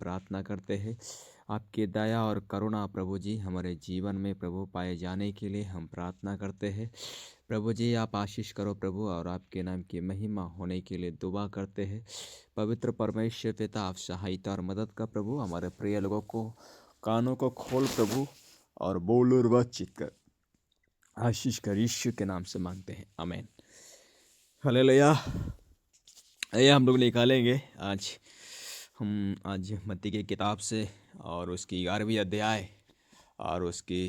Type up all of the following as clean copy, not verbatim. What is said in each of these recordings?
प्रार्थना करते हैं। आपकी दया और करुणा प्रभु जी हमारे जीवन में प्रभु पाए जाने के लिए हम प्रार्थना करते हैं। प्रभु जी आप आशीष करो प्रभु, और आपके नाम की महिमा होने के लिए दुआ करते हैं। पवित्र परमेश्वर पिता आप सहायता और मदद का प्रभु, हमारे प्रिय लोगों को कानों को खोल प्रभु, और बोल और बातचीत कर, आशीष कर, यीशु के नाम से मांगते हैं, आमीन। हालेलुया। आइए हम लोग निकालेंगे आज मत्ती की किताब से, और उसकी 11वीं अध्याय और उसकी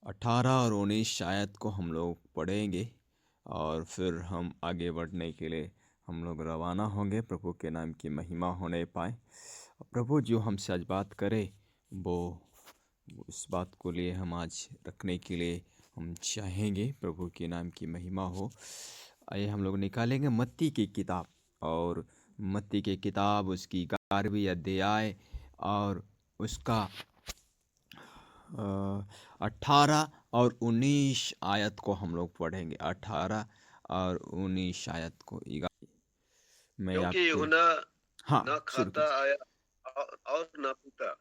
18 और 19 आयत को हम लोग पढ़ेंगे, और फिर हम आगे बढ़ने के लिए हम लोग रवाना होंगे। प्रभु के नाम की महिमा होने पाए। प्रभु जो हमसे आज बात करे वो इस बात को लिए हम आज रखने के लिए हम चाहेंगे। प्रभु के नाम की महिमा हो। आइए हम लोग निकालेंगे मत्ती की किताब, और मत्ती की किताब उसकी 11वीं अध्याय और उसका 18 और 19 आयत को हम लोग पढ़ेंगे। 18 और 19 आयत को मैं क्योंकि आपको यूहन्ना हाँ न शुरू खाता आया और न पीता,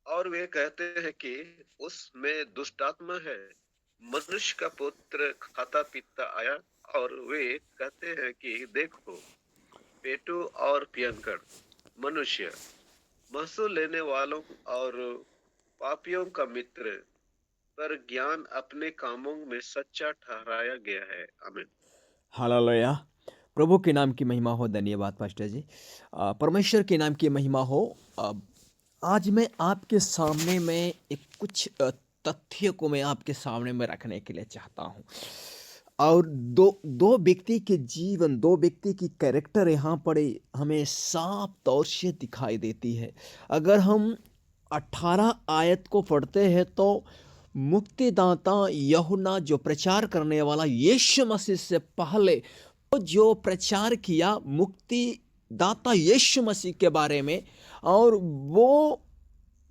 और वे कहते हैं कि उसमें दुष्टात्मा है। मनुष्य का पुत्र खाता पीता आया, और वे कहते हैं कि देखो पेटू और पियंकड़ मनुष्य, महसूल लेने वालों और पापियों का मित्र, पर ज्ञान अपने कामों में सच्चा ठहराया गया है। आमीन। हालेलुया। प्रभु के नाम की महिमा हो। धन्यवाद पास्टर जी। परमेश्वर के नाम की महिमा हो। आज मैं आपके सामने में कुछ तथ्य को मैं आपके सामने में रखने के लिए चाहता हूँ, और दो व्यक्ति के जीवन, दो व्यक्ति की कैरेक्टर यहाँ पर हमें साफ तौर से दिखाई देती है। अगर हम 18 आयत को पढ़ते हैं तो मुक्तिदाता यूहन्ना जो प्रचार करने वाला यीशु मसीह से पहले जो प्रचार किया मुक्तिदाता यीशु मसीह के बारे में, और वो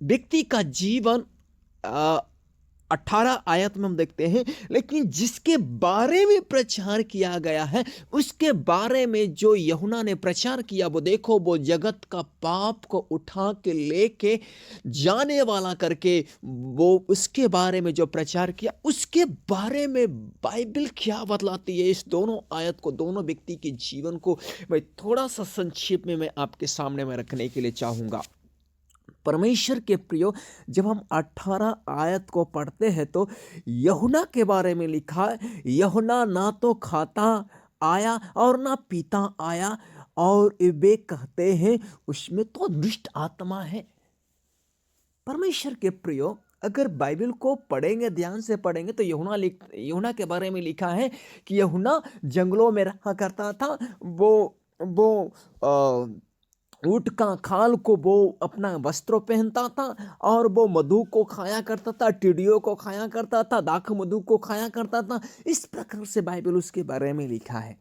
व्यक्ति का जीवन 18 आयत में हम देखते हैं। लेकिन जिसके बारे में प्रचार किया गया है, उसके बारे में जो यूहन्ना ने प्रचार किया, वो देखो, वो जगत का पाप को उठा के लेके जाने वाला करके वो उसके बारे में जो प्रचार किया, उसके बारे में बाइबल क्या बतलाती है, इस दोनों आयत को, दोनों व्यक्ति के जीवन को मैं थोड़ा सा संक्षेप में मैं आपके सामने में रखने के लिए चाहूँगा। परमेश्वर के प्रियो, जब हम 18 आयत को पढ़ते हैं तो यूहन्ना के बारे में लिखा है, यूहन्ना ना तो खाता आया और ना पीता आया, और वे कहते हैं उसमें तो दुष्ट आत्मा है। परमेश्वर के प्रियो, अगर बाइबल को पढ़ेंगे, ध्यान से पढ़ेंगे, तो यूहन्ना के बारे में लिखा है कि यूहन्ना जंगलों में रहा करता था। वो ऊँट का खाल को वो अपना वस्त्र पहनता था, और वो मधु को खाया करता था, टिड्डियों को खाया करता था, दाख मधु को खाया करता था। इस प्रकार से बाइबल उसके बारे में लिखा है।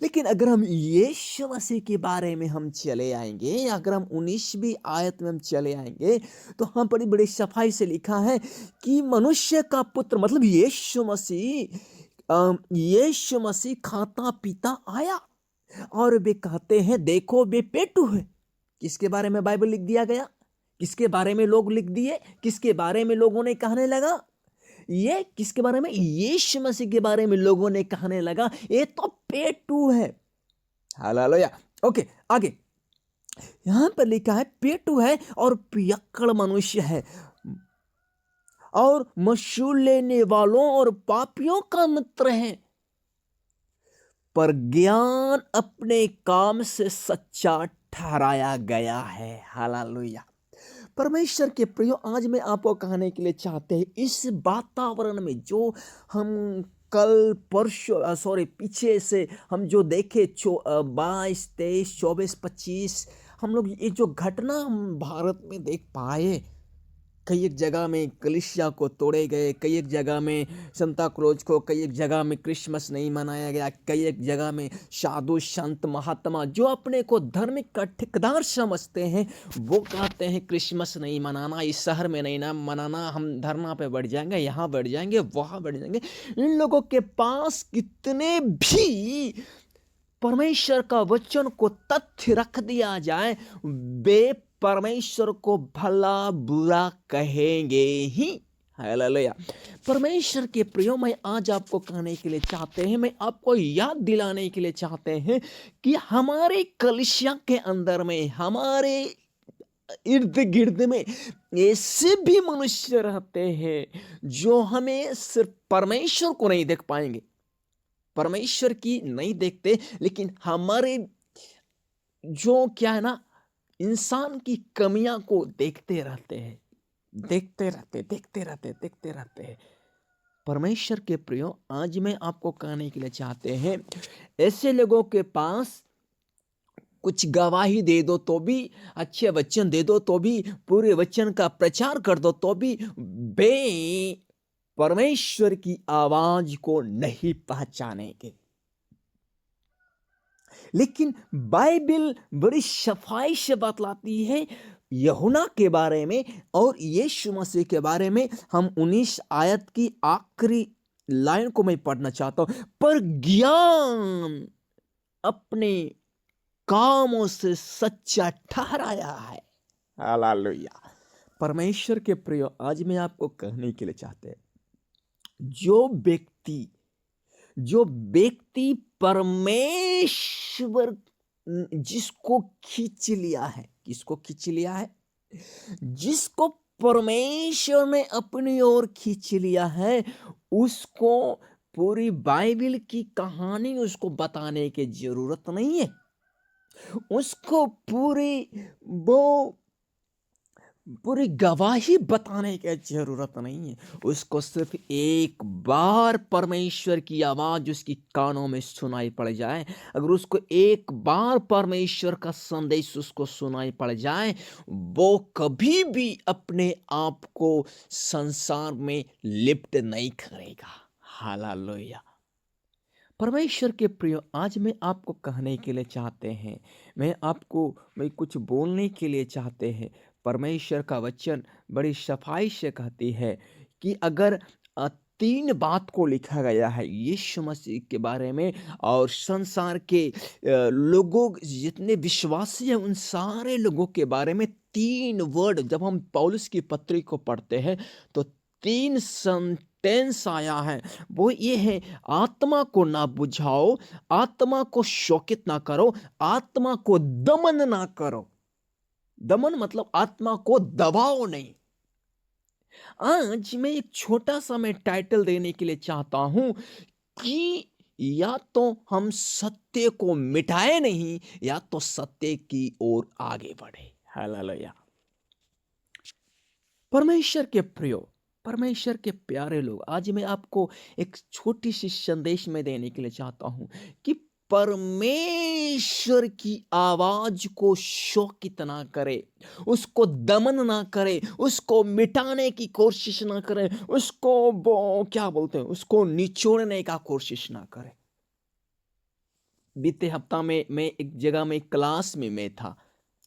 लेकिन अगर हम यीशु मसीह के बारे में हम चले आएंगे, या अगर हम 19वीं आयत में हम चले आएंगे, तो हम बड़ी बड़ी सफाई से लिखा है कि मनुष्य का पुत्र मतलब यीशु मसीह खाता पीता आया, और वे कहते हैं देखो वे पेटू है। किसके बारे में बाइबल लिख दिया गया, किसके बारे में लोग लिख दिए, किसके बारे में लोगों ने कहने लगा, ये किसके बारे में, यीशु मसीह के बारे में लोगों ने कहने लगा ये तो पेटू है। हालेलुया। ओके, आगे यहां पर लिखा है पेटू है और पियक्कड़ मनुष्य है, और मसूल लेने वालों और पापियों का मित्र है, पर ज्ञान अपने काम से सच्चा ठहराया गया है। हालेलुया। परमेश्वर के प्रियो, आज मैं आपको कहने के लिए चाहते हैं, इस वातावरण में जो हम कल परसों पीछे से हम जो देखे 22, 23, 24, 25, हम लोग ये जो घटना हम भारत में देख पाए, कई एक जगह में कलीसिया को तोड़े गए, कई एक जगह में संता क्लॉज को, कई एक जगह में क्रिसमस नहीं मनाया गया, कई एक जगह में साधु संत महात्मा जो अपने को धार्मिक का ठेकेदार समझते हैं, वो कहते हैं क्रिसमस नहीं मनाना, इस शहर में नहीं ना मनाना, हम धरना पे बढ़ जाएंगे, यहाँ बढ़ जाएंगे, वहाँ बढ़ जाएंगे। इन लोगों के पास कितने भी परमेश्वर का वचन को तथ्य रख दिया जाए, वे परमेश्वर को भला बुरा कहेंगे ही। हालेलुया। परमेश्वर के प्रियो, मैं आज आपको कहने के लिए चाहते हैं, मैं आपको याद दिलाने के लिए चाहते हैं कि हमारे कलीसिया के अंदर में, हमारे इर्द गिर्द में ऐसे भी मनुष्य रहते हैं जो हमें सिर्फ परमेश्वर को नहीं देख पाएंगे, परमेश्वर की नहीं देखते, लेकिन हमारे जो क्या है ना, इंसान की कमियां को देखते रहते हैं, देखते रहते हैं। परमेश्वर के प्रियो, आज मैं आपको कहने के लिए चाहते हैं, ऐसे लोगों के पास कुछ गवाही दे दो तो भी, अच्छे वचन दे दो तो भी, पूरे वचन का प्रचार कर दो तो भी, बे परमेश्वर की आवाज को नहीं पहचानेंगे। लेकिन बाइबल बड़ी सफाई से बतलाती है यूहन्ना के बारे में और यीशु मसीह के बारे में। हम 19 आयत की आखिरी लाइन को मैं पढ़ना चाहता हूं। पर ज्ञान अपने कामों से सच्चा ठहराया है। हालेलुया। परमेश्वर के प्रिय, आज मैं आपको कहने के लिए चाहते हैं, जो व्यक्ति परमेश्वर जिसको खींच लिया है, किसको खींच लिया है? जिसको परमेश्वर ने अपनी ओर खींच लिया है, उसको पूरी बाइबल की कहानी उसको बताने की जरूरत नहीं है। उसको पूरी गवाही बताने की जरूरत नहीं है। उसको सिर्फ एक बार परमेश्वर की आवाज उसकी कानों में सुनाई पड़ जाए, अगर उसको एक बार परमेश्वर का संदेश उसको सुनाई पड़ जाए, वो कभी भी अपने आप को संसार में लिप्त नहीं करेगा। हालेलुया। परमेश्वर के प्रिय, आज मैं आपको कहने के लिए चाहते हैं, मैं कुछ बोलने के लिए चाहते हैं। परमेश्वर का वचन बड़ी सफाई से कहती है कि अगर 3 बात को लिखा गया है यीशु मसीह के बारे में, और संसार के लोगों, जितने विश्वासी हैं उन सारे लोगों के बारे में 3 वर्ड, जब हम पौलुस की पत्री को पढ़ते हैं तो 3 सेंटेंस आया है। वो ये है, आत्मा को ना बुझाओ, आत्मा को शोकित ना करो, आत्मा को दमन ना करो। दमन मतलब आत्मा को दबाओ नहीं। आज मैं एक छोटा सा मैं टाइटल देने के लिए चाहता हूं कि या तो हम सत्य को मिटाए नहीं, या तो सत्य की ओर आगे बढ़े। हालेलुया। परमेश्वर के प्रियो, परमेश्वर के प्यारे लोग, आज मैं आपको एक छोटी सी संदेश में देने के लिए चाहता हूं कि परमेश्वर की आवाज को शोकित ना करे, उसको दमन ना करे, उसको मिटाने की कोशिश ना करे, उसको क्या बोलते हैं, उसको निचोड़ने का कोशिश ना करे। बीते हफ्ता में मैं एक जगह में क्लास में मैं था,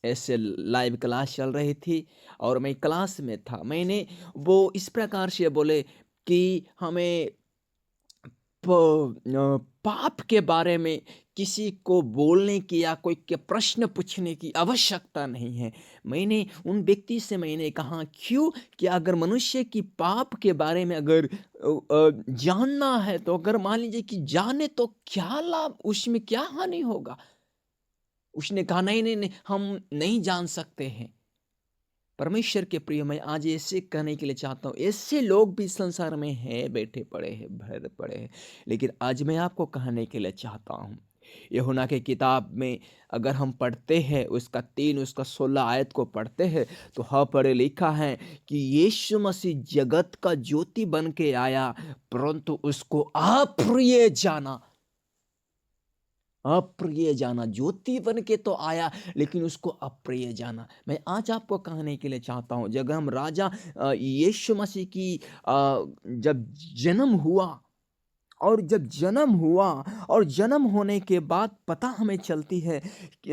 ऐसे लाइव क्लास चल रही थी और मैं क्लास में था। मैंने वो इस प्रकार से बोले कि हमें पाप के बारे में किसी को बोलने की या कोई के प्रश्न पूछने की आवश्यकता नहीं है। मैंने उन व्यक्ति से मैंने कहा, क्यों? कि अगर मनुष्य की पाप के बारे में अगर जानना है, तो अगर मान लीजिए कि जाने तो क्या लाभ, उसमें क्या हानि होगा? उसने कहा, नहीं, हम नहीं जान सकते हैं। परमेश्वर के प्रिय, मैं आज ऐसे कहने के लिए चाहता हूँ, ऐसे लोग भी संसार में हैं, बैठे पड़े हैं, भरे पड़े हैं। लेकिन आज मैं आपको कहने के लिए चाहता हूँ, यूहन्ना की किताब में अगर हम पढ़ते हैं, उसका 16 आयत को पढ़ते हैं, तो पढ़े लिखा है कि यीशु मसीह जगत का ज्योति बन के आया, परंतु उसको अप्रिय जाना। ज्योति बन के तो आया, लेकिन उसको अप्रिय जाना। मैं आज आपको कहने के लिए चाहता हूं, जब हम राजा यीशु मसीह की जब जन्म हुआ, और जन्म होने के बाद पता हमें चलती है कि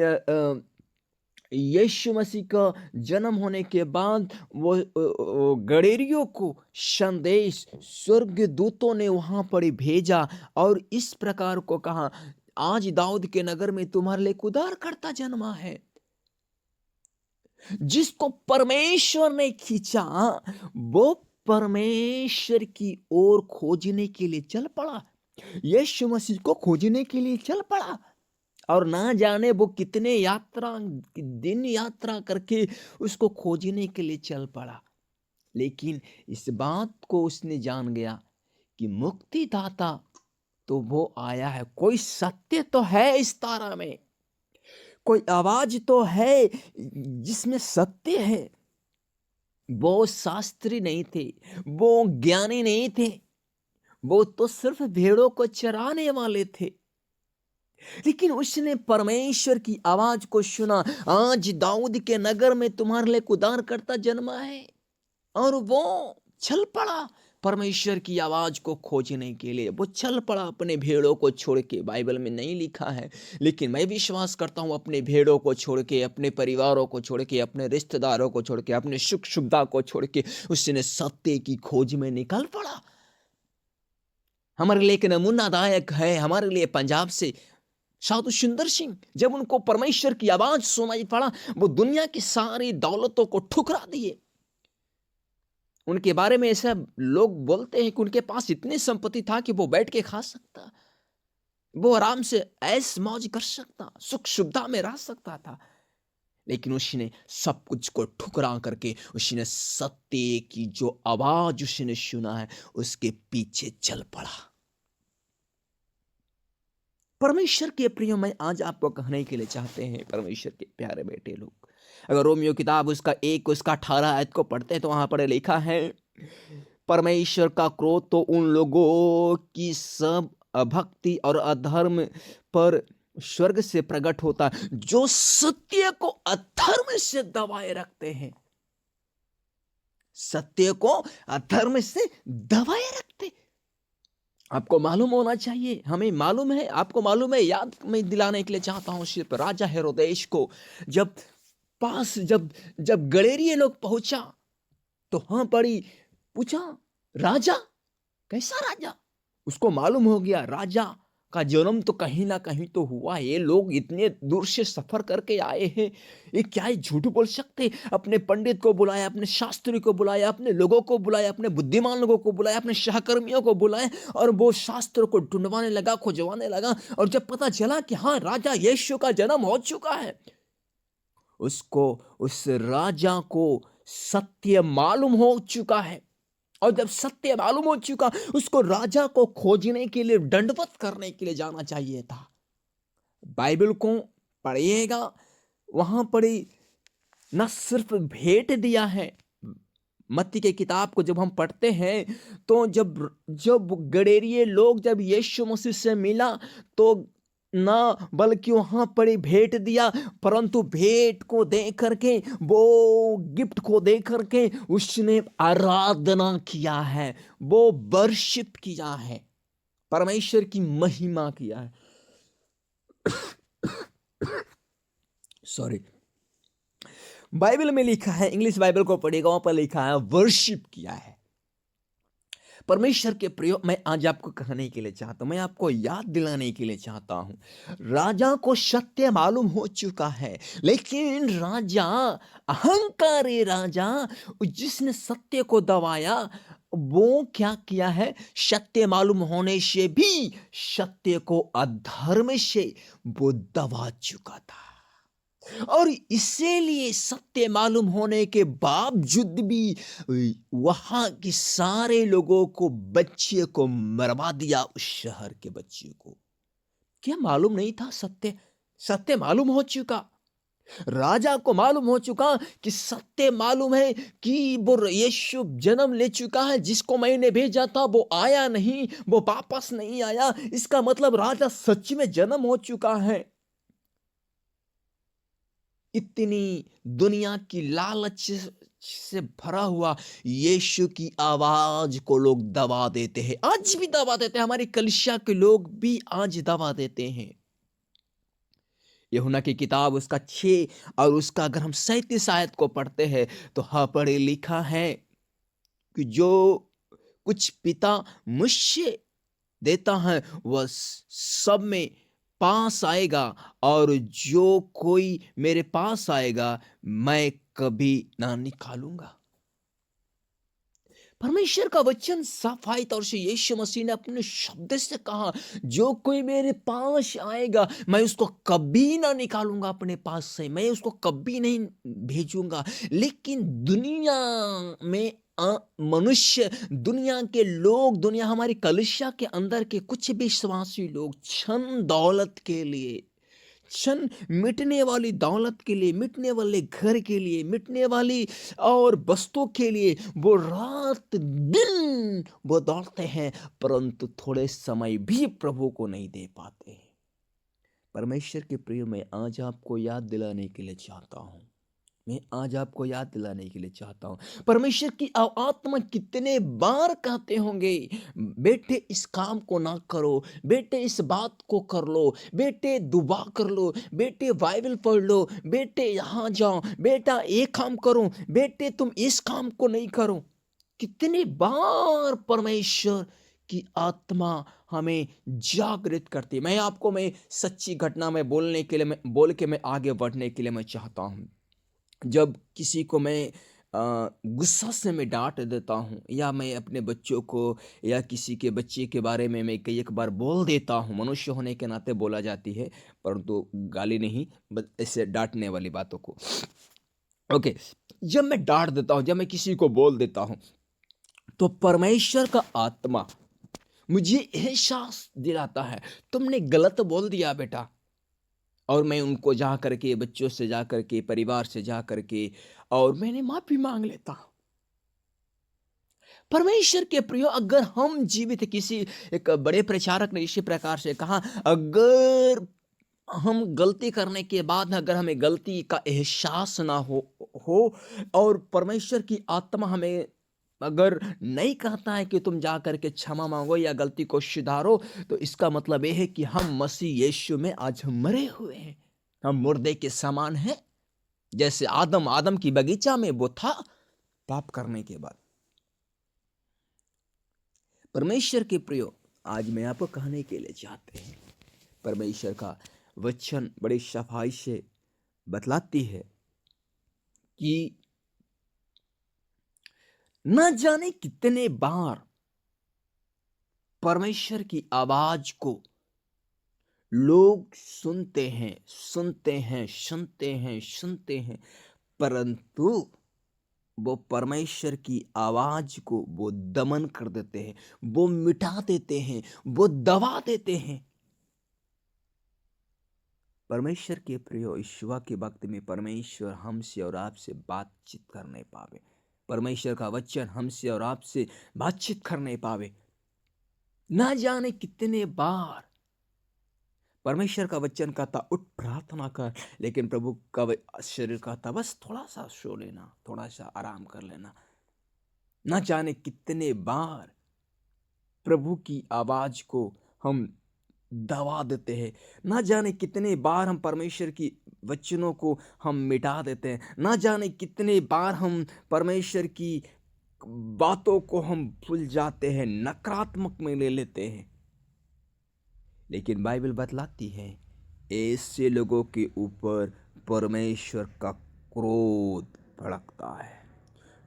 यीशु मसीह का जन्म होने के बाद वो गडेरियों को संदेश स्वर्गदूतों ने वहां पर भेजा और इस प्रकार को कहा, आज दाऊद के नगर में तुम्हारे लिए एक उद्धारकर्ता जन्मा है। जिसको परमेश्वर ने खींचा, वो परमेश्वर की ओर खोजने के लिए चल पड़ा, यीशु मसीह को खोजने के लिए चल पड़ा। और ना जाने वो कितने दिन यात्रा करके उसको खोजने के लिए चल पड़ा। लेकिन इस बात को उसने जान गया कि मुक्तिदाता तो वो आया है, कोई सत्य तो है इस तारा में, कोई आवाज तो है जिसमें सत्य है। वो शास्त्री नहीं थे, वो ज्ञानी नहीं थे, वो तो सिर्फ भेड़ों को चराने वाले थे। लेकिन उसने परमेश्वर की आवाज को सुना, आज दाऊद के नगर में तुम्हारे लिए उद्धारकर्ता जन्मा है। और वो चल पड़ा परमेश्वर की आवाज को खोजने के लिए। वो चल पड़ा अपने भेड़ों को छोड़ के। बाइबल में नहीं लिखा है, लेकिन मैं विश्वास करता हूँ अपने भेड़ों को छोड़ के, अपने परिवारों को छोड़ के, अपने रिश्तेदारों को छोड़ के, अपने सुख सुविधा को छोड़ के उसने सत्य की खोज में निकल पड़ा। हमारे लिए एक नमूनादायक है, हमारे लिए पंजाब से साधु सुंदर सिंह, जब उनको परमेश्वर की आवाज सुनाई पड़ा, वो दुनिया की सारी दौलतों को ठुकरा दिए। उनके बारे में ऐसा लोग बोलते हैं कि उनके पास इतनी संपत्ति था कि वो बैठ के खा सकता, वो आराम से ऐश मौज कर सकता, सुख सुविधा में रह सकता था। लेकिन उसने सब कुछ को ठुकरा करके उसने सत्य की जो आवाज उसने सुना है उसके पीछे चल पड़ा। परमेश्वर के प्रिय, मैं आज आपको कहने के लिए चाहते हैं, परमेश्वर के प्यारे बेटे लोग, अगर रोमियो किताब उसका 18 आयत को पढ़ते हैं तो वहां पर लिखा है, परमेश्वर का क्रोध तो उन लोगों की सब अभक्ति और अधर्म पर स्वर्ग से प्रकट होता है जो सत्य को अधर्म से दबाए रखते हैं। सत्य को अधर्म से दबाए रखते। आपको मालूम होना चाहिए, हमें मालूम है, आपको मालूम है, याद मैं दिलाने के लिए चाहता हूं सिर्फ राजा हेरोदेश को। जब गलेरिये लोग पहुंचा तो हाँ पड़ी, पूछा राजा, कैसा राजा? उसको मालूम हो गया राजा का जन्म तो कहीं ना कहीं तो हुआ। ये लोग इतने दूर से सफर करके आए हैं, ये क्या ही झूठ बोल सकते? अपने पंडित को बुलाया, अपने शास्त्री को बुलाया, अपने लोगों को बुलाया, अपने बुद्धिमान लोगों को बुलाया, अपने सहकर्मियों को बुलाया, और वो शास्त्र को ढूंढवाने लगा, खोजवाने लगा। और जब पता चला कि हाँ राजा यीशु का जन्म हो चुका है, उसको, उस राजा को सत्य मालूम हो चुका है। और जब सत्य मालूम हो चुका, उसको राजा को खोजने के लिए, दंडवत करने के लिए जाना चाहिए था। बाइबल को पढ़िएगा, वहां पढ़ी न सिर्फ भेंट दिया है। मत्ती के किताब को जब हम पढ़ते हैं तो जब गडेरिये लोग जब यीशु मसीह से मिला तो ना बल्कि वहां पर भेंट दिया, परंतु भेंट को देख करके, वो गिफ्ट को देख करके उसने आराधना किया है, वो वर्शिप किया है, परमेश्वर की महिमा किया है। सॉरी, बाइबल में लिखा है, इंग्लिश बाइबल को पढ़ेगा, वहां पर लिखा है वर्शिप किया है। परमेश्वर के प्रयोग मैं आज आपको कहने के लिए चाहता हूं, मैं आपको याद दिलाने के लिए चाहता हूं, राजा को सत्य मालूम हो चुका है, लेकिन राजा, अहंकारी राजा, जिसने सत्य को दबाया, वो क्या किया है? सत्य मालूम होने से भी सत्य को अधर्म से वो दबा चुका था। और इसीलिए सत्य मालूम होने के बावजूद भी वहां के सारे लोगों को, बच्चे को मरवा दिया, उस शहर के बच्चे को। क्या मालूम नहीं था? सत्य मालूम हो चुका, राजा को मालूम हो चुका कि सत्य मालूम है कि वो यीशु जन्म ले चुका है, जिसको मैंने भेजा था वो आया नहीं, वो वापस नहीं आया। इसका मतलब राजा सच में जन्म हो चुका है। इतनी दुनिया की लालच से भरा हुआ यीशु की आवाज को लोग दबा देते हैं, आज भी दबा देते हैं। हमारी कलीसिया के लोग भी आज दबा देते हैं। यूहन्ना की किताब उसका 6 और उसका अगर हम 37 आयत को पढ़ते हैं तो हाँ पढ़े लिखा है कि जो कुछ पिता मुझसे देता है वह सब में पास आएगा और जो कोई मेरे पास आएगा मैं कभी ना निकालूंगा। परमेश्वर का वचन सफाई तौर से यीशु मसीह ने अपने शब्द से कहा, जो कोई मेरे पास आएगा मैं उसको कभी ना निकालूंगा अपने पास से, मैं उसको कभी नहीं भेजूंगा। लेकिन दुनिया में मनुष्य, दुनिया के लोग, दुनिया हमारी कलीसिया के अंदर के कुछ भी विश्वासी लोग क्षण दौलत के लिए, क्षण मिटने वाली दौलत के लिए, मिटने वाले घर के लिए, मिटने वाली और वस्तुओं के लिए वो रात दिन वो दौड़ते हैं, परंतु थोड़े समय भी प्रभु को नहीं दे पाते हैं। परमेश्वर के प्रिय, मैं आज आपको याद दिलाने के लिए चाहता हूँ, मैं आज आपको याद दिलाने के लिए चाहता हूं, परमेश्वर की आत्मा कितने बार कहते होंगे, बेटे इस काम को ना करो, बेटे इस बात को कर लो, बेटे दुआ कर लो, बेटे बाइबल पढ़ लो, बेटे यहाँ जाओ, बेटा ये काम करो, बेटे तुम इस काम को नहीं करो। कितने बार परमेश्वर की आत्मा हमें जागृत करती है। मैं सच्ची घटना में बोलने के लिए, मैं बोल के मैं आगे बढ़ने के लिए मैं चाहता हूं। जब किसी को मैं गुस्सा से मैं डांट देता हूँ, या मैं अपने बच्चों को या किसी के बच्चे के बारे में मैं कई एक बार बोल देता हूँ, मनुष्य होने के नाते बोला जाती है, परंतु गाली नहीं, बस ऐसे डांटने वाली बातों को। ओके, जब मैं डांट देता हूँ, जब मैं किसी को बोल देता हूँ, तो परमेश्वर का आत्मा मुझे एहसास दिलाता है, तुमने गलत बोल दिया बेटा। और मैं उनको जा करके, बच्चों से जा करके, परिवार से जा करके, और मैंने माफी मांग लेता। परमेश्वर के प्रियो, अगर हम जीवित, किसी एक बड़े प्रचारक ने इसी प्रकार से कहा, अगर हम गलती करने के बाद अगर हमें गलती का एहसास ना हो और परमेश्वर की आत्मा हमें अगर नहीं कहता है कि तुम जा करके क्षमा मांगो या गलती को सुधारो, तो इसका मतलब यह है कि हम मसीह यीशु में आज मरे हुए हैं, हम मुर्दे के समान हैं। जैसे आदम की बगीचा में वो था पाप करने के बाद। परमेश्वर के प्रियो, आज मैं आपको कहने के लिए चाहते हैं, परमेश्वर का वचन बड़ी सफाई से बतलाती है कि न जाने कितने बार परमेश्वर की आवाज को लोग सुनते हैं, परंतु वो परमेश्वर की आवाज को वो दमन कर देते हैं, वो मिटा देते हैं, वो दबा देते हैं। परमेश्वर के प्रियो, ईश्वर के वक्त में परमेश्वर हमसे और आपसे बातचीत कर नहीं पावे, परमेश्वर का वचन हमसे और आपसे बातचीत कर नहीं पावे। ना जाने कितने बार परमेश्वर का वचन कहता उठ प्रार्थना कर, लेकिन प्रभु का शरीर कहता बस थोड़ा सा सो लेना, थोड़ा सा आराम कर लेना। ना जाने कितने बार प्रभु की आवाज को हम दबा देते हैं, ना जाने कितने बार हम परमेश्वर की वचनों को हम मिटा देते हैं, ना जाने कितने बार हम परमेश्वर की बातों को हम भूल जाते हैं, नकारात्मक में ले लेते हैं। लेकिन बाइबल बतलाती है, ऐसे लोगों के ऊपर परमेश्वर का क्रोध भड़कता है,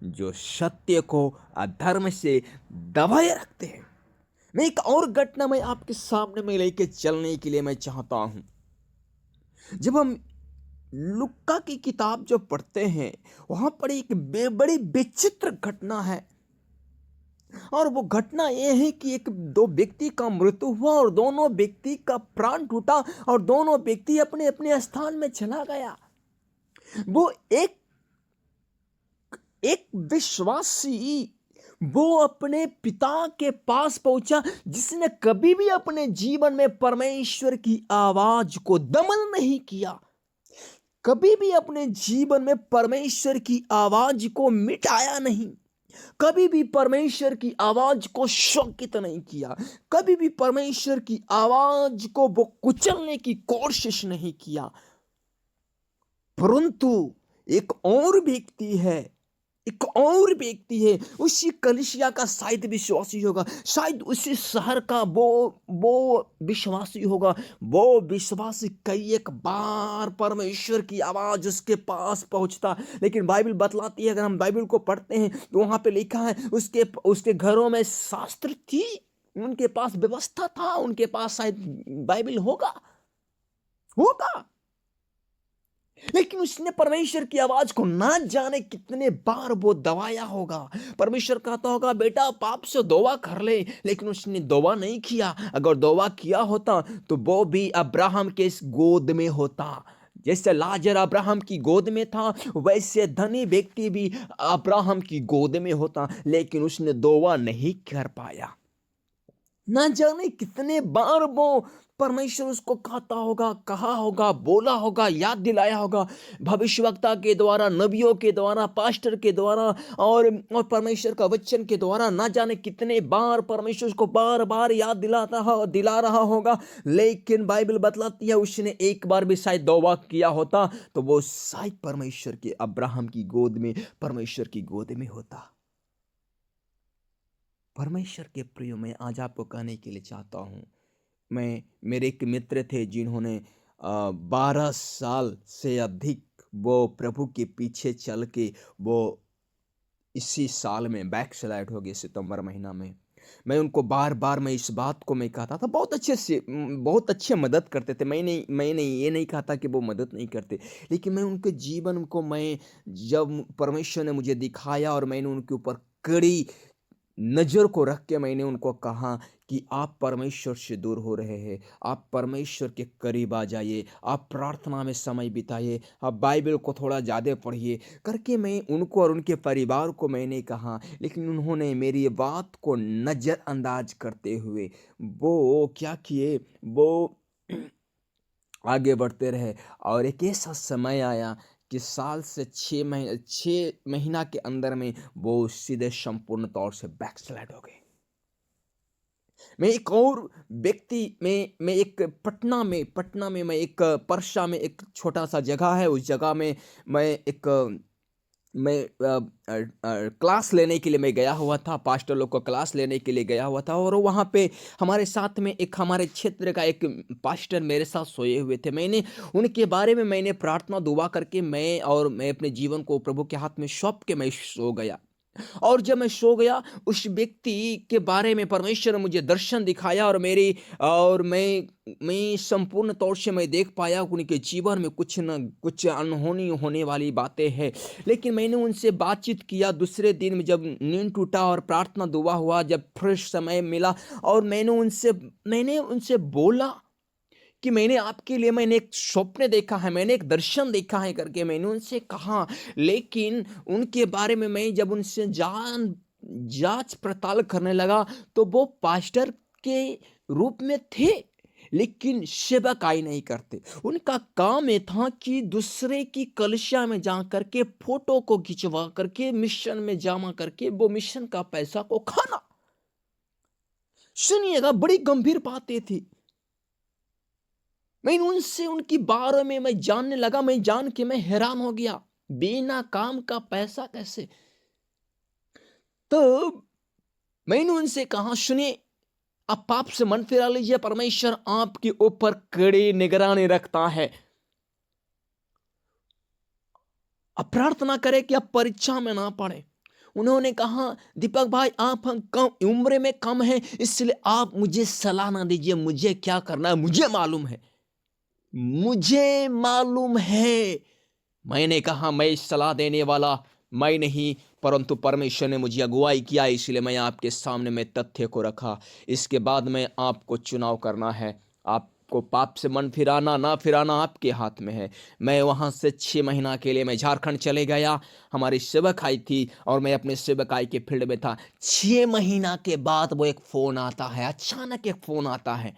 जो सत्य को अधर्म से दबाए रखते हैं। मैं एक और घटना में आपके सामने में लेके चलने के लिए मैं चाहता हूं। जब हम लुक्का की किताब जो पढ़ते हैं, वहां पर एक बड़ी विचित्र घटना है, और वो घटना ये है कि एक दो व्यक्ति का मृत्यु हुआ और दोनों व्यक्ति का प्राण टूटा और दोनों व्यक्ति अपने अपने स्थान में चला गया। वो एक विश्वासी वो अपने पिता के पास पहुंचा, जिसने कभी भी अपने जीवन में परमेश्वर की आवाज को दमन नहीं किया, कभी भी अपने जीवन में परमेश्वर की आवाज को मिटाया नहीं, कभी भी परमेश्वर की आवाज को शोकित नहीं किया, कभी भी परमेश्वर की आवाज को वो कुचलने की कोशिश नहीं किया। परंतु एक और व्यक्ति है एक और व्यक्ति है, उसी कलीसिया का शायद विश्वासी होगा, शायद उसी शहर का वो विश्वासी होगा। वो विश्वासी कई एक बार परमेश्वर की आवाज उसके पास पहुंचता, लेकिन बाइबल बतलाती है, अगर हम बाइबल को पढ़ते हैं तो वहां पे लिखा है उसके उसके घरों में शास्त्र थी, उनके पास व्यवस्था था, उनके पास शायद बाइबल होगा होगा लेकिन उसने परमेश्वर की आवाज को ना जाने कितने बार वो दबाया होगा। परमेश्वर कहता होगा बेटा पाप से दौवा कर ले, लेकिन उसने दौवा नहीं किया। अगर दौवा किया होता तो वो भी अब्राहम के इस गोद में होता। जैसे लाजर अब्राहम की गोद में था, वैसे धनी व्यक्ति भी अब्राहम की गोद में होता, लेकिन उसने दौवा नहीं कर पाया। ना जाने कितने बार वो परमेश्वर उसको कहा होगा, बोला होगा, याद दिलाया होगा, भविष्यवक्ता के द्वारा, नबियों के द्वारा, पास्टर के द्वारा और परमेश्वर का वचन के द्वारा। ना जाने कितने बार परमेश्वर उसको बार बार याद दिला रहा होगा, लेकिन बाइबल बतलाती है उसने एक बार भी शायद दौवा किया होता तो वो शायद परमेश्वर के अब्राहम की गोद में, परमेश्वर की गोद में होता। परमेश्वर के प्रिय, मैं आज आपको कहने के लिए चाहता हूँ, मेरे एक मित्र थे जिन्होंने 12 साल से अधिक वो प्रभु के पीछे चल के वो इसी साल में बैक स्लाइड हो गए, सितंबर महीना में। मैं उनको बार बार मैं इस बात को मैं कहता था, बहुत अच्छे मदद करते थे। मैंने ये नहीं कहा था कि वो मदद नहीं करते, लेकिन मैं उनके जीवन को मैं जब परमेश्वर ने मुझे दिखाया और मैंने उनके ऊपर कड़ी नज़र को रख के मैंने उनको कहा कि आप परमेश्वर से दूर हो रहे हैं, आप परमेश्वर के करीब आ जाइए, आप प्रार्थना में समय बिताइए, आप बाइबल को थोड़ा ज़्यादा पढ़िए करके मैं उनको और उनके परिवार को मैंने कहा। लेकिन उन्होंने मेरी बात को नज़रअंदाज करते हुए वो क्या किए, वो आगे बढ़ते रहे। और एक ऐसा समय आया कि साल से 6 महीना के अंदर में वो सीधे संपूर्ण तौर से बैकस्लाइड हो गए। मैं एक और व्यक्ति मैं एक पटना में मैं एक परसा में एक छोटा सा जगह है, उस जगह में मैं क्लास लेने के लिए मैं गया हुआ था, पास्टर लोग को क्लास लेने के लिए गया हुआ था। और वहाँ पे हमारे साथ में एक हमारे क्षेत्र का एक पास्टर मेरे साथ सोए हुए थे। मैंने उनके बारे में मैंने प्रार्थना दुआ करके मैं अपने जीवन को प्रभु के हाथ में सौंप के मैं सो गया। और जब मैं सो गया, उस व्यक्ति के बारे में परमेश्वर ने मुझे दर्शन दिखाया और मैं संपूर्ण तौर से मैं देख पाया कि उनके जीवन में कुछ न कुछ अनहोनी होने वाली बातें हैं। लेकिन मैंने उनसे बातचीत किया दूसरे दिन में, जब नींद टूटा और प्रार्थना दुआ हुआ, जब फ्रेश समय मिला और मैंने उनसे बोला कि मैंने एक स्वप्न देखा है, मैंने एक दर्शन देखा है करके मैंने उनसे कहा। लेकिन उनके बारे में मैं जब उनसे जांच पड़ताल करने लगा तो वो पास्टर के रूप में थे, लेकिन सेवकाई नहीं करते। उनका काम ये था कि दूसरे की कलीसिया में जा करके फोटो को खिंचवा करके मिशन में जमा करके वो मिशन का पैसा को खाना। सुनिएगा, बड़ी गंभीर बातें थी। मैं उनसे उनकी बारे में मैं जानने लगा, मैं जान के मैं हैरान हो गया, बिना काम का पैसा कैसे। तो मैंने उनसे कहा सुनिए, आप पाप से मन फिरा लीजिए, परमेश्वर आपके ऊपर कड़ी निगरानी रखता है। अब प्रार्थना करें कि आप परीक्षा में ना पड़े। उन्होंने कहा दीपक भाई आप हम कम उम्र में कम हैं, इसलिए आप मुझे सलाह ना दीजिए, मुझे क्या करना है मुझे मालूम है। मैंने कहा मैं सलाह देने वाला मैं नहीं, परंतु परमेश्वर ने मुझे अगुवाई किया, इसलिए मैं आपके सामने में तथ्य को रखा। इसके बाद में आपको चुनाव करना है, आपको पाप से मन फिराना ना फिराना आपके हाथ में है। मैं वहाँ से 6 महीना के लिए मैं झारखंड चले गया। हमारी सेवकाई थी और मैं अपने सेवकाई के फील्ड में था। 6 महीना के बाद वो एक फ़ोन आता है, अचानक एक फ़ोन आता है।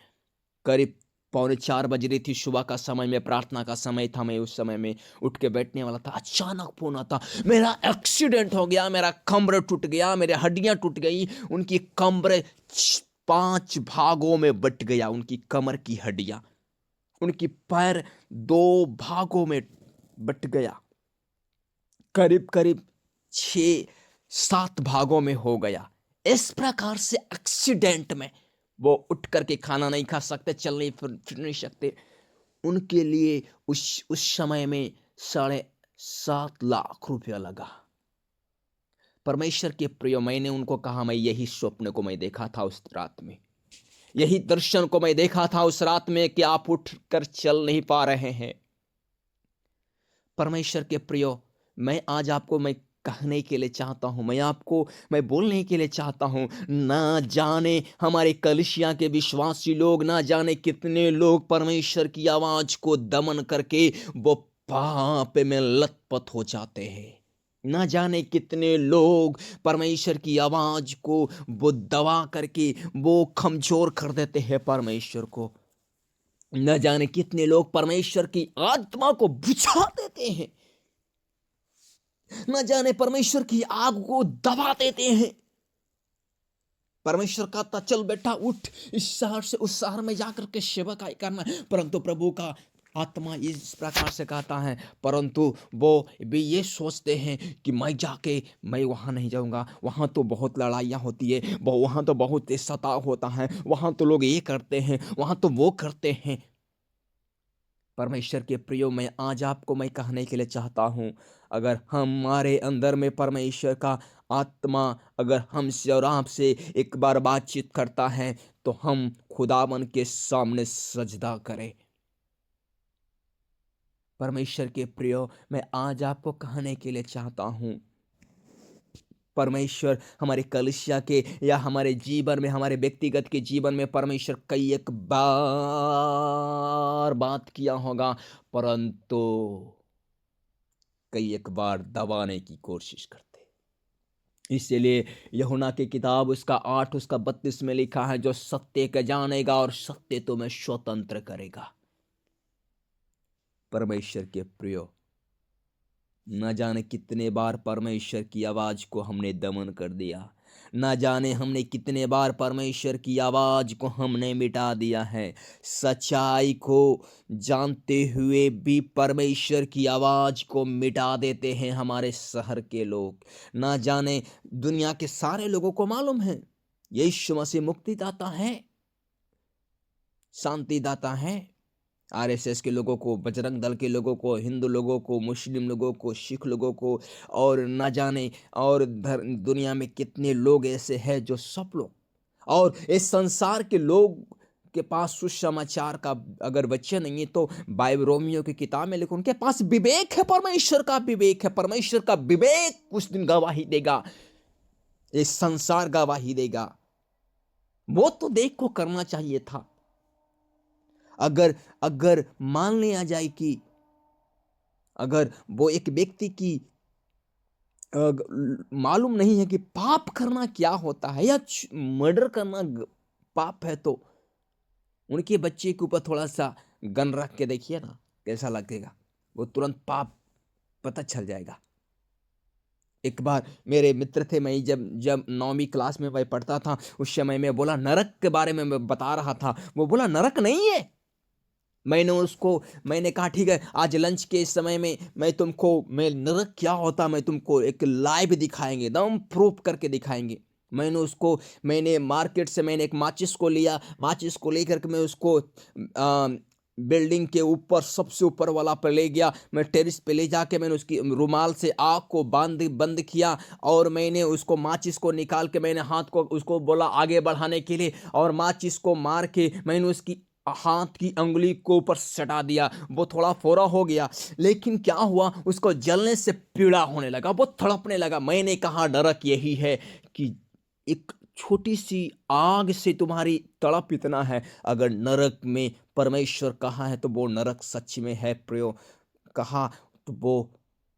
करीब 3:45 बज रही थी, सुबह का समय में प्रार्थना का समय था। मैं उस समय में उठ के बैठने वाला था, अचानक फोन आता, मेरा एक्सीडेंट हो गया, मेरा कमर टूट गया, मेरे हड्डियां टूट गई। उनकी कमर 5 भागों में बट गया, उनकी कमर की हड्डियां, उनकी पैर 2 भागों में बट गया। करीब करीब 6-7 भागों में हो गया। इस प्रकार से एक्सीडेंट में वो उठ करके खाना नहीं खा सकते, चल नहीं फिर नहीं सकते। उनके लिए उस समय में 7.5 लाख रुपया लगा। परमेश्वर के प्रिय, मैंने उनको कहा, मैं यही स्वप्न को मैं देखा था उस रात में, यही दर्शन को मैं देखा था उस रात में कि आप उठकर चल नहीं पा रहे हैं। परमेश्वर के प्रिय, मैं आज आपको मैं कहने के लिए चाहता हूं, मैं बोलने के लिए चाहता हूं, ना जाने हमारे कलीसिया के विश्वासी लोग, ना जाने कितने लोग परमेश्वर की आवाज को दमन करके वो पाप में लतपत हो जाते हैं। ना जाने कितने लोग परमेश्वर की आवाज को वो दबा करके वो कमजोर कर देते हैं परमेश्वर को। न जाने कितने लोग परमेश्वर की आत्मा को बुझा देते हैं, न जाने परमेश्वर की आग को दबा देते हैं। परमेश्वर कहता चल बेटा उठ, इस शहर से उस शहर में जाकर के सेवकाई करना, परंतु प्रभु का आत्मा इस प्रकार से कहता है, परंतु वो भी ये सोचते हैं कि मैं वहां नहीं जाऊंगा, वहां तो बहुत लड़ाइयाँ होती है, वहां तो बहुत सताव होता है, वहां तो लोग ये करते हैं, वहां तो वो करते हैं। परमेश्वर के प्रियो, मैं आज आपको मैं कहने के लिए चाहता हूं, अगर हमारे अंदर में परमेश्वर का आत्मा अगर हमसे और आपसे एक बार बातचीत करता है तो हम खुदावन के सामने सजदा करें। परमेश्वर के प्रियो, मैं आज आपको कहने के लिए चाहता हूं, परमेश्वर हमारे कलीसिया के या हमारे जीवन में, हमारे व्यक्तिगत के जीवन में परमेश्वर कई एक बार बात किया होगा, परंतु कई एक बार दबाने की कोशिश करते। इसलिए यूहन्ना की किताब उसका 8 उसका 32 में लिखा है, जो सत्य का जानेगा और सत्य तुम्हें स्वतंत्र करेगा। परमेश्वर के प्रियो, न जाने कितने बार परमेश्वर की आवाज को हमने दमन कर दिया, न जाने हमने कितने बार परमेश्वर की आवाज को हमने मिटा दिया है। सच्चाई को जानते हुए भी परमेश्वर की आवाज को मिटा देते हैं हमारे शहर के लोग। न जाने दुनिया के सारे लोगों को मालूम है यीशु मसीह मुक्तिदाता है, शांतिदाता है। आरएसएस के लोगों को, बजरंग दल के लोगों को, हिंदू लोगों को, मुस्लिम लोगों को, सिख लोगों को, और न जाने और दुनिया में कितने लोग ऐसे हैं जो सब लोग, और इस संसार के लोग के पास सुसमाचार का अगर वचन नहीं है तो बाइबल रोमियो की किताब में लिखो, उनके पास विवेक है, परमेश्वर का विवेक है। परमेश्वर का विवेक कुछ दिन गवाही देगा, इस संसार गवाही देगा। वो तो देख को करना चाहिए था। अगर मान लिया जाए कि अगर वो एक व्यक्ति की मालूम नहीं है कि पाप करना क्या होता है या मर्डर करना पाप है, तो उनके बच्चे के ऊपर थोड़ा सा गन रख के देखिए ना, कैसा लगेगा, वो तुरंत पाप पता चल जाएगा। एक बार मेरे मित्र थे, मैं जब 9वीं क्लास में मैं पढ़ता था, उस समय में बोला नरक के बारे में मैं बता रहा था, वो बोला नरक नहीं है। मैंने कहा ठीक है, आज लंच के समय में मैं नरक क्या होता मैं तुमको एक लाइव दिखाएंगे, एकदम प्रूफ करके दिखाएंगे। मैंने मार्केट से मैंने एक माचिस को लिया, माचिस को लेकर के मैं उसको बिल्डिंग के ऊपर सबसे ऊपर वाला पर ले गया। मैं टेरिस पे ले जाके मैंने उसकी रुमाल से आग को बंद किया, और मैंने उसको माचिस को निकाल के मैंने हाथ को उसको बोला आगे बढ़ाने के लिए, और माचिस को मार के मैंने उसकी हाथ की अंगुली को ऊपर सटा दिया। वो थोड़ा फोड़ा हो गया, लेकिन क्या हुआ, उसको जलने से पीड़ा होने लगा, वो तड़पने लगा। मैंने कहा नरक यही है कि एक छोटी सी आग से तुम्हारी तड़प इतना है। अगर नरक में परमेश्वर कहा है तो वो नरक सच में है प्रियो, कहा तो वो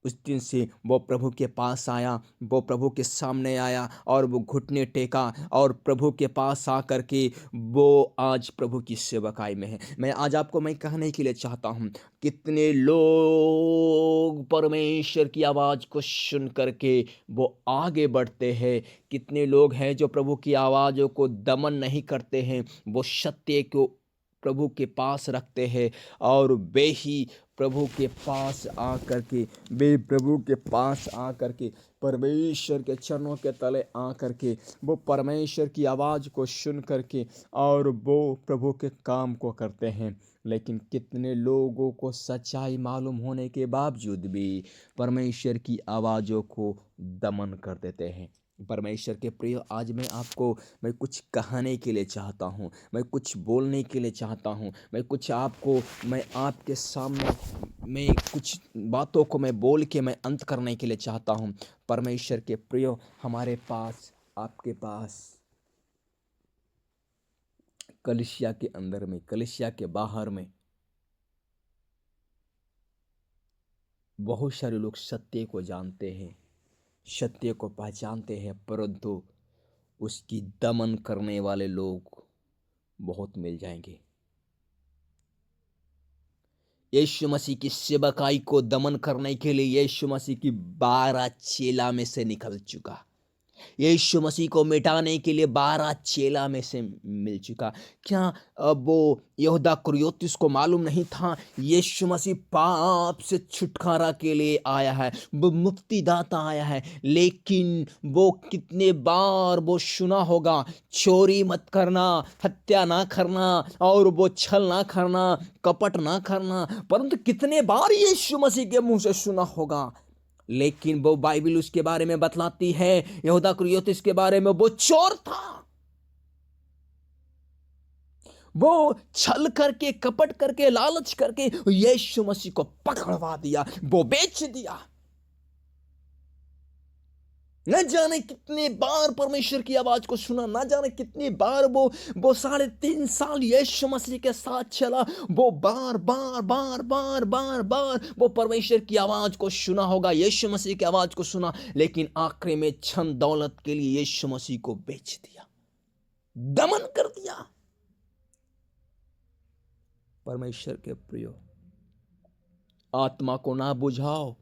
उस दिन से वो प्रभु के पास आया, वो प्रभु के सामने आया और वो घुटने टेका, और प्रभु के पास आकर के वो आज प्रभु की सेवकाई में है। मैं आज आपको मैं कहने के लिए चाहता हूँ, कितने लोग परमेश्वर की आवाज़ को सुन करके वो आगे बढ़ते हैं, कितने लोग हैं जो प्रभु की आवाज़ों को दमन नहीं करते हैं, वो सत्य को प्रभु के पास रखते हैं, और वे ही प्रभु के पास आकर के, वे प्रभु के पास आकर के, परमेश्वर के चरणों के तले आकर के, वो परमेश्वर की आवाज़ को सुन करके और वो प्रभु के काम को करते हैं। लेकिन कितने लोगों को सच्चाई मालूम होने के बावजूद भी परमेश्वर की आवाज़ों को दमन कर देते हैं। परमेश्वर के प्रिय, आज मैं कुछ कहने के लिए चाहता हूँ, मैं कुछ बोलने के लिए चाहता हूँ, मैं आपके सामने मैं कुछ बातों को मैं बोल के मैं अंत करने के लिए चाहता हूँ। परमेश्वर के प्रिय, हमारे पास, आपके पास, कलीसिया के अंदर में, कलीसिया के बाहर में बहुत सारे लोग सत्य को जानते हैं, सत्य को पहचानते हैं, परंतु उसकी दमन करने वाले लोग बहुत मिल जाएंगे। यीशु मसीह की सेवकाई को दमन करने के लिए यीशु मसीह की 12 चेला में से निकल चुका, यीशु मसीह को मिटाने के लिए 12 चेला में से मिल चुका। क्या अब वो यहूदा कुरियोतिस को मालूम नहीं था यीशु मसीह पाप से छुटकारा के लिए आया है, वो मुक्तिदाता आया है? लेकिन वो कितने बार वो सुना होगा, चोरी मत करना, हत्या ना करना, और वो छल ना करना, कपट ना करना, परंतु कितने बार यीशु मसीह के मुंह से सुना होगा। लेकिन वो बाइबल उसके बारे में बतलाती है, यहूदा कुरियोतिस के बारे में, वो चोर था, वो छल करके, कपट करके, लालच करके यीशु मसीह को पकड़वा दिया, वो बेच दिया। न जाने कितने बार परमेश्वर की आवाज को सुना, न जाने कितनी बार वो 3.5 साल यीशु मसीह के साथ चला, वो बार बार वो परमेश्वर की आवाज को सुना होगा, यीशु मसीह की आवाज को सुना, लेकिन आखिरी में छन दौलत के लिए यीशु मसीह को बेच दिया, दमन कर दिया। परमेश्वर के प्रियो, आत्मा को ना बुझाओ,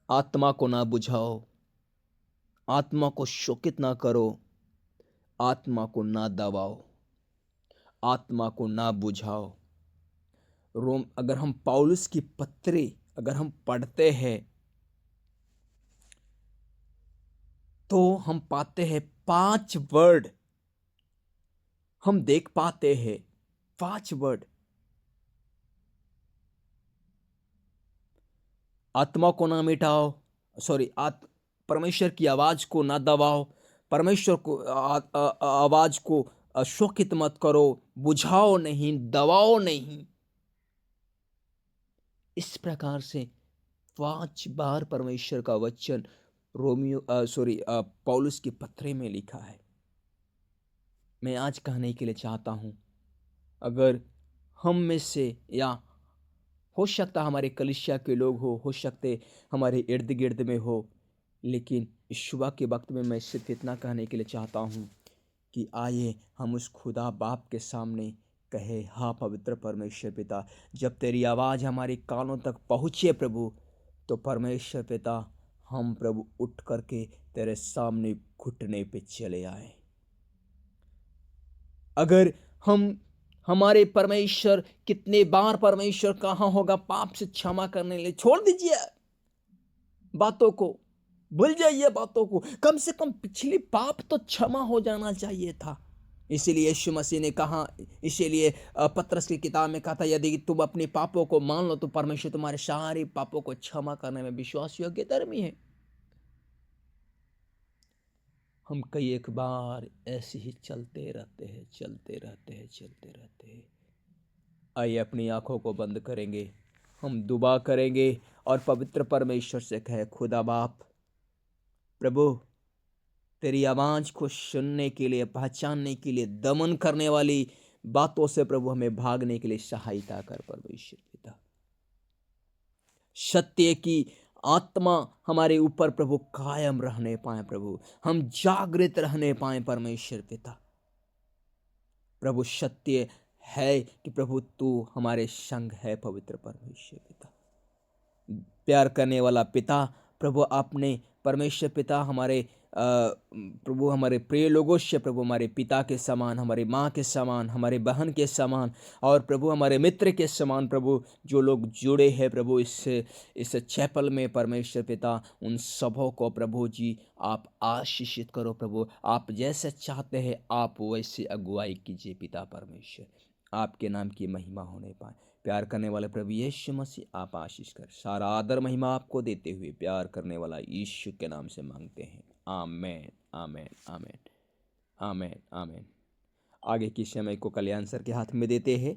आत्मा को ना बुझाओ, आत्मा को शोकित ना करो, आत्मा को ना दबाओ, आत्मा को ना बुझाओ। अगर हम पौलुस की पत्री अगर हम पढ़ते हैं तो हम पाते हैं 5 वर्ड, हम देख पाते हैं 5 वर्ड। आत्मा को ना मिटाओ, परमेश्वर की आवाज को ना दबाओ, परमेश्वर को आवाज को शोकित मत करो, बुझाओ नहीं, दबाओ नहीं। इस प्रकार से 5 बार परमेश्वर का वचन पौलुस की पत्री में लिखा है। मैं आज कहने के लिए चाहता हूं, अगर हम में से, या हो सकता हमारे कलीसिया के लोग हो सकते हमारे इर्द गिर्द में हो, लेकिन इस सुबह के वक्त में मैं सिर्फ इतना कहने के लिए चाहता हूं कि आइए हम उस खुदा बाप के सामने कहे, हाँ पवित्र परमेश्वर पिता, जब तेरी आवाज़ हमारे कानों तक पहुँचे प्रभु, तो परमेश्वर पिता हम प्रभु उठ करके तेरे सामने घुटने पे चले आए। अगर हमारे परमेश्वर, कितने बार परमेश्वर कहाँ होगा पाप से क्षमा करने के लिए? छोड़ दीजिए बातों को, भूल जाइए बातों को, कम से कम पिछली पाप तो क्षमा हो जाना चाहिए था। इसीलिए यीशु मसीह ने कहा, इसीलिए पतरस की किताब में कहा था, यदि तुम अपने पापों को मान लो तो परमेश्वर तुम्हारे सारे पापों को क्षमा करने में विश्वास योग्य धर्मी है। हम कई एक बार ऐसे ही चलते रहते हैं। आइए अपनी आंखों को बंद करेंगे, हम दुआ करेंगे और पवित्र परमेश्वर से कहे, खुदा बाप प्रभु, तेरी आवाज को सुनने के लिए, पहचानने के लिए, दमन करने वाली बातों से प्रभु हमें भागने के लिए सहायता कर परमेश्वर पिता। सत्य की आत्मा हमारे ऊपर प्रभु कायम रहने पाए प्रभु, हम जागृत रहने पाए परमेश्वर पिता। प्रभु सत्य है कि प्रभु तू हमारे संग है पवित्र परमेश्वर पिता। प्यार करने वाला पिता प्रभु, आपने परमेश्वर पिता हमारे प्रभु हमारे प्रिय लोगों से, प्रभु हमारे पिता के समान, हमारे माँ के समान, हमारे बहन के समान, और प्रभु हमारे मित्र के समान प्रभु जो लोग जुड़े हैं प्रभु इस चैपल में, परमेश्वर पिता उन सबों को प्रभु जी आप आशीषित करो प्रभु। आप जैसे चाहते हैं आप वैसे अगुवाई कीजिए पिता परमेश्वर, आपके नाम की महिमा होने पाए। प्यार करने वाले प्रभु यीशु मसीह आप आशीष कर, सारा आदर महिमा आपको देते हुए प्यार करने वाला यीशु के नाम से मांगते हैं। आमेन आमेन आमेन आमेन आमेन। आगे की समय को कल्याण सर के हाथ में देते हैं।